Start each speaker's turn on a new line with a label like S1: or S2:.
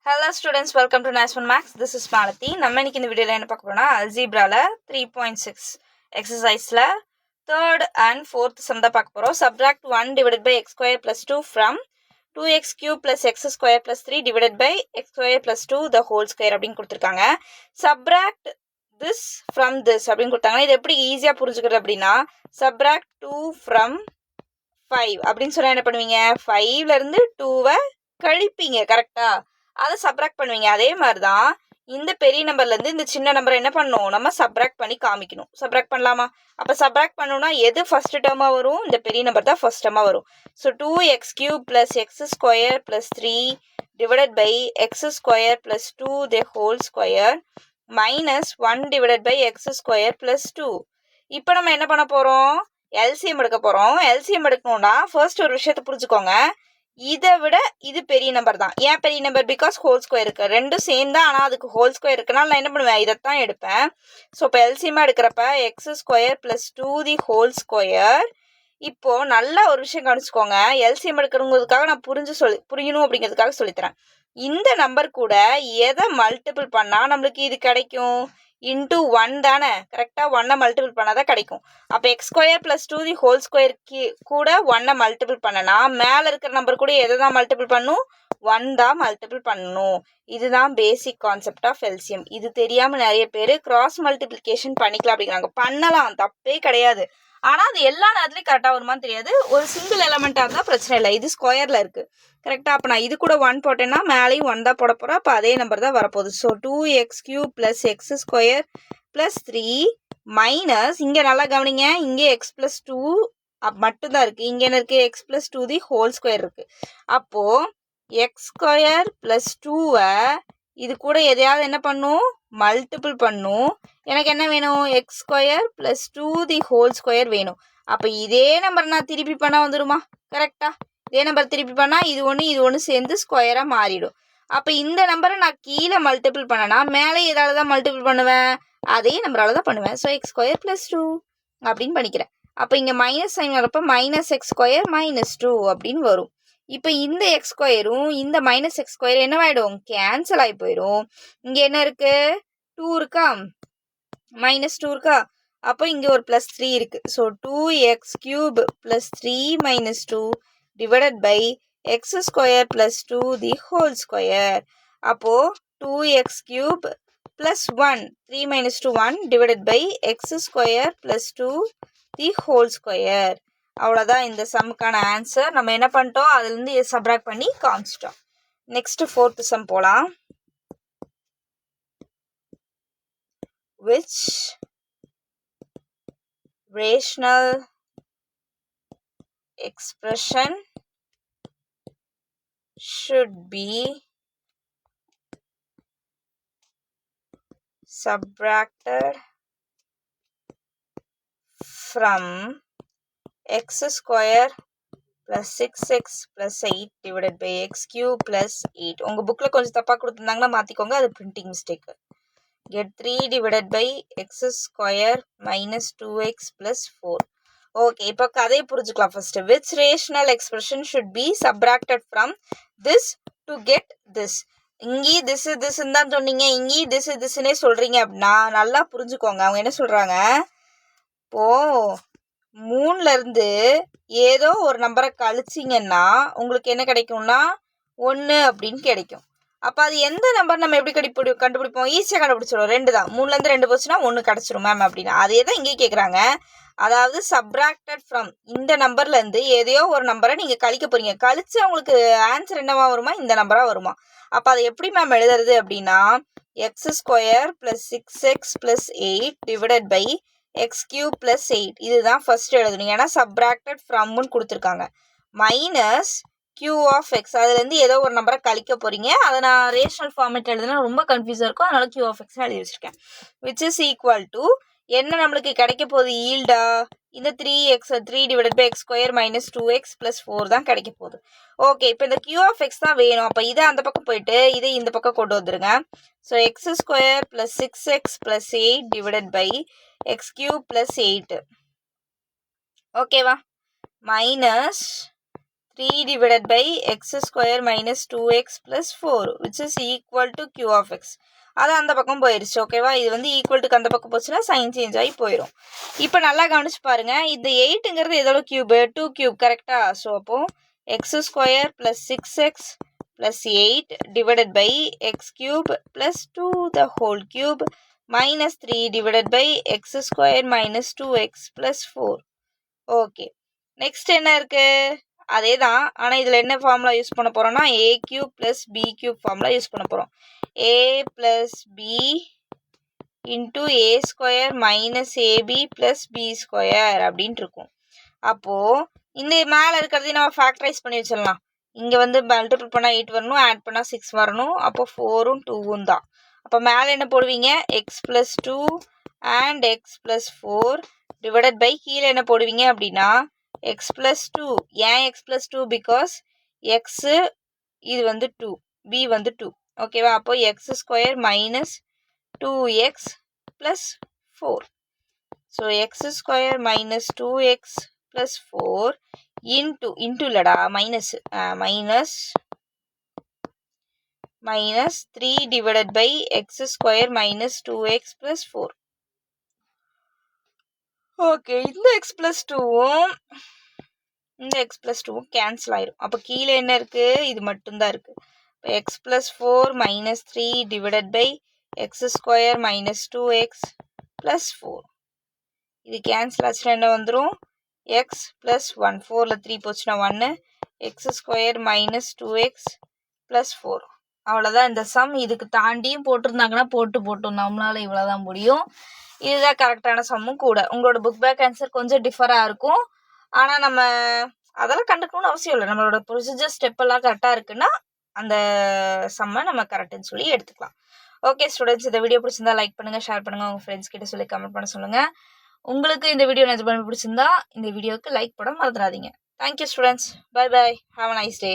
S1: Hello students, welcome to Nice One Max. This is Malathi. நம்ம இன்னைக்கு இந்த வீடியோல என்ன பார்க்க போறோம்னா அல்ஜீப்ரால 3.6 எக்ஸசைஸ்ல third and fourth sum தான் பார்க்க போறோம். Subtract 1 divided by x square plus 2 from 2x cube plus x square plus 3 divided by x square plus 2 the whole square அப்படின்னு கொடுத்திருக்காங்க. Subtract this from this அப்படின்னு கொடுத்தாங்க. இது எப்படி ஈஸியா புரிஞ்சுக்கிறது அப்படின்னா subtract 2 from 5 அப்படின்னு சொன்னா என்ன பண்ணுவீங்க? 5ல இருந்து 2வை கழிப்பீங்க. கரெக்டா? அதை சப்ராக்ட் பண்ணுவீங்க. அதே மாதிரி தான் இந்த பெரிய நம்பர்ல இருந்து இந்த சின்ன நம்பரை என்ன பண்ணணும், நம்ம சப்ராக்ட் பண்ணி காமிக்கணும். சப்ராக்ட் பண்ணலாமா? அப்ப சப்ராக்ட் பண்ணணும்னா எது ஃபர்ஸ்ட் டேர்மா வரும்? இந்த பெரிய நம்பர் தான் ஃபர்ஸ்ட் டேர்மா வரும். So 2x³ + x² + 3 divided by x² + 2 the whole square minus 1 divided by x² + 2. இப்போ நம்ம என்ன பண்ண போறோம்? எல்சிஎம் எடுக்க போறோம். எல்சிஎம் எடுக்கணும்னா ஃபர்ஸ்ட் ஒரு விஷயத்தை புரிஞ்சுக்கோங்க. இதை விட இது பெரிய நம்பர் தான். ஏன் பெரிய நம்பர்? பிகாஸ் ஹோல் ஸ்கொயர் இருக்கு. ரெண்டும் சேம் தான், ஆனால் அதுக்கு ஹோல் ஸ்கொயர் இருக்குனால நான் என்ன பண்ணுவேன், இதைத்தான் எடுப்பேன். ஸோ இப்போ எல்சிஎம்மா எடுக்கிறப்ப x² + 2 தி ஹோல் ஸ்கொயர். இப்போ நல்லா ஒரு விஷயம் கவனிச்சுக்கோங்க. எல்சிஎம் எடுக்கிறவங்களுக்காக நான் புரியணும் அப்படிங்கிறதுக்காக சொல்லித்தரேன். இந்த நம்பர் கூட எதை மல்டிபிள் பண்ணா நம்மளுக்கு இது கிடைக்கும்? இன்டூ 1 தானே. கரெக்டாக 1 மல்டிபிள் பண்ணாதான் கிடைக்கும். அப்போ x² + 2 தி ஹோல் ஸ்கொயர் கூட 1 மல்டிபிள் பண்ணனா மேலே இருக்கிற நம்பர் கூட எதை தான் மல்டிபிள் பண்ணும்? 1 தான் மல்டிபிள் பண்ணணும். இதுதான் பேசிக் கான்செப்ட் ஆஃப் எல்சிஎம். இது தெரியாமல் நிறைய பேர் கிராஸ் மல்டிபிளிகேஷன் பண்ணிக்கலாம் அப்படிங்கிறாங்க. பண்ணலாம், தப்பே கிடையாது. ஆனால் அது எல்லா நேரத்துலையும் கரெக்டாக வருமானு தெரியாது. ஒரு சிங்கிள் எலமெண்ட்டாக இருந்தால் பிரச்சனை இல்லை. இது ஸ்கொயரில் இருக்குது. கரெக்டாக? அப்போ நான் இது கூட 1 போட்டேன்னா மேலேயும் 1 தான் போட போகிறேன். அப்போ அதே நம்பர் தான் வரப்போகுது. ஸோ 2x³ + x² + 3 மைனஸ், இங்கே நல்லா கவனிங்க, இங்கே x + 2 மட்டும்தான் இருக்குது. இங்கே என்ன இருக்குது? x + 2 தி ஹோல் ஸ்கொயர் இருக்குது. அப்போது x² + 2வை இது கூட எதையாவது என்ன பண்ணும்? மல்டிபிள் பண்ணும். எனக்கு என்ன வேணும்? x² + 2 தி ஹோல் ஸ்கொயர் வேணும். அப்போ இதே நம்பர் நான் திருப்பி பண்ணால் வந்துடுமா? கரெக்டா? இதே நம்பர் திருப்பி பண்ணால் இது ஒன்று சேர்ந்து ஸ்கொயராக மாறிடும். அப்போ இந்த நம்பரை நான் கீழே மல்டிபிள் பண்ணனா மேலே எதால தான் மல்டிபிள் பண்ணுவேன்? அதே நம்பரால் தான் பண்ணுவேன். ஸோ x² + 2 அப்படின்னு பண்ணிக்கிறேன். அப்போ இங்கே மைனஸ் சைன் வரப்போ -x² - 2 அப்படின்னு வரும். இப்போ இந்த x² இந்த -x² என்னவாயிடும்? கேன்சல் ஆகி போயிடும். இங்கே என்ன இருக்கு? 2 இருக்கா? -2 இருக்கா? அப்போ இங்கே ஒரு +3 இருக்கு. So 2x³ + 3 - 2 divided by x² + 2 the whole square. அப்போ 2x³ + 1 3 - 2 1 divided by x² + 2 the whole square. அவ்வளோதான் இந்த சம்முக்கான ஆன்சர். நம்ம என்ன பண்ணிட்டோம்? அதுலேருந்து சப்ராக்ட் பண்ணி காமிச்சிட்டோம். நெக்ஸ்ட் ஃபோர்த் சம் போகலாம். Which rational expression should be subtracted from x² + 6x + 8 divided by x³ + 8. உங்கள் புக்கில் கொஞ்சம் தப்பாக கொடுத்துருந்தாங்கன்னா மாற்றிக்கோங்க, அது printing mistake. Get 3 divided by x² - 2x + 4. Okay, இப்போ கதையை புரிஞ்சுக்கலாம். First, which rational expression should be subtracted from this to get this? இங்கே திஸ்ன்னு தான் சொன்னீங்க, இங்கே திஸ்னே சொல்றீங்க அப்படின்னா நல்லா புரிஞ்சுக்கோங்க. அவங்க என்ன சொல்றாங்க? இப்போ 3ல இருந்து ஏதோ ஒரு நம்பரை கழிச்சிங்கன்னா உங்களுக்கு என்ன கிடைக்கும்னா 1 அப்படின்னு கிடைக்கும். அப்போ அது எந்த நம்பர் நம்ம எப்படி கண்டுபிடிப்போம்? ஈஸியாக கண்டுபிடிச்சிடும். 2 தான். 3ல இருந்து 2 போச்சுன்னா 1 கிடச்சிரும் மேம் அப்படின்னு. அதே தான் இங்கே கேட்குறாங்க. அதாவது சப்ராக்டட் ஃப்ரம் இந்த நம்பர்ல இருந்து ஏதையோ ஒரு நம்பரை நீங்க கழிக்க போறீங்க. கழிச்சு உங்களுக்கு ஆன்சர் என்னவா வருமா? இந்த நம்பரா வருமா? அப்ப அதை எப்படி மேம் எழுதுறது அப்படின்னா x² + 6x + 8 divided by x³ + 8. இதுதான் ஃபர்ஸ்ட் எழுதணும். ஏன்னா சப்ராக்டட் ஃப்ரம்னு கொடுத்துருக்காங்க. மைனஸ் q of x, அதுலேருந்து ஏதோ ஒரு நம்பரை கழிக்க போறீங்க. அதை நான் ரேஷனல் ஃபார்மேட் எழுதுனா ரொம்ப கன்ஃபியூஸாக இருக்கும், அதனால q of x எழுதி வச்சிருக்கேன். விச் இஸ் ஈக்குவல் டு என்ன நம்மளுக்கு கிடைக்க போகுது? ஈல்டா இந்த 3 டிவைடட் பை x² - 2x + 4 தான் கிடைக்க போகுது. ஓகே, இப்போ இந்த q of x தான் வேணும். அப்போ இதை அந்த பக்கம் போயிட்டு இதை இந்த பக்கம் கொண்டு வந்துருங்க. So x² + 6x + 8 divided by x³ + 8. ஓகேவா? Minus 3 divided by x square minus 2x plus 4 which is equal to q of x. அது அந்த பக்கம் போயிருச்சு. ஓகேவா? இது வந்து ஈக்குவல் டுக்கு அந்த பக்கம் போச்சுன்னா சைன் சேஞ்ச் ஆகி போயிடும். இப்போ நல்லா கவனிச்சு பாருங்க. இந்த 8ங்கிறது எதோட கியூப்? 2 கியூப் கரெக்டா? ஸோ அப்போ X square plus 6x plus 8 divided by x cube plus 2 the whole cube minus 3 divided by X square minus 2x plus 4. Okay, next என்ன இருக்கு? அதே தான், ஆனால் இதில் என்ன ஃபார்முலா யூஸ் பண்ண போகிறோம்னா A cube plus B cube formula use பண்ண போகிறோம். A plus B into A square minus AB plus B square அப்படின்ட்டு இருக்கும். அப்போது இந்த மேலே இருக்கிறதையும் நம்ம ஃபேக்டரைஸ் பண்ணி வச்சிடலாம். இங்கே வந்து மல்டிபிள் பண்ணால் 8 வரணும், ஆட் பண்ணால் 6 வரணும். அப்போ 4ம் 2ம் தான். அப்போ மேலே என்ன போடுவீங்க? X plus 2 and x plus 4 divided by கீழே என்ன போடுவீங்க அப்படின்னா எக்ஸ் ப்ளஸ் 2. ஏன் எக்ஸ் ப்ளஸ் 2? பிகாஸ் எக்ஸு இது வந்து 2, பி வந்து 2. ஓகேவா? அப்போ X square minus 2x plus 4. So X square minus 2x plus 4 into இல்லடா minus minus 3 divided by X square minus 2x plus 4. Okay, இந்த எக்ஸ் ப்ளஸ் 2வும் இந்த எக்ஸ் ப்ளஸ் 2வும் கேன்சல் ஆயிரும். அப்போ கீழே என்ன இருக்குது? இது மட்டும்தான் இருக்குது. இப்போ x plus 4 minus 3 divided by X square minus 2x plus 4. இது கேன்சல் ஆச்சுன்னா என்ன வந்துடும்? எக்ஸ் ப்ளஸ் 1, 4ல் 3 போச்சுன்னா 1, X square minus 2x plus 4. அவ்வளோதான் இந்த சம். இதுக்கு தாண்டியும் போட்டிருந்தாங்கன்னா போட்டும் நம்மளால் இவ்வளோதான் முடியும். இதுதான் கரெக்டான சம்மும் கூட. உங்களோட புக் பேக் ஆன்சர் கொஞ்சம் டிஃபராக இருக்கும். ஆனால் நம்ம அதெல்லாம் கண்டுக்கணும்னு அவசியம் இல்லை. நம்மளோட ப்ரொசீஜர் ஸ்டெப்பெல்லாம் கரெக்டாக இருக்குன்னா அந்த சம்மை நம்ம கரெக்டுன்னு சொல்லி எடுத்துக்கலாம். ஓகே ஸ்டூடெண்ட்ஸ், இந்த வீடியோ பிடிச்சிருந்தா லைக் பண்ணுங்கள், ஷேர் பண்ணுங்கள், உங்கள் ஃப்ரெண்ட்ஸ் கிட்ட சொல்லி கமெண்ட் பண்ண சொல்லுங்கள். உங்களுக்கு இந்த வீடியோ நிஜமாக பிடிச்சிருந்தா இந்த வீடியோவுக்கு லைக் போட மறந்துடாதீங்க. Thank you students. Bye bye. Have a nice day.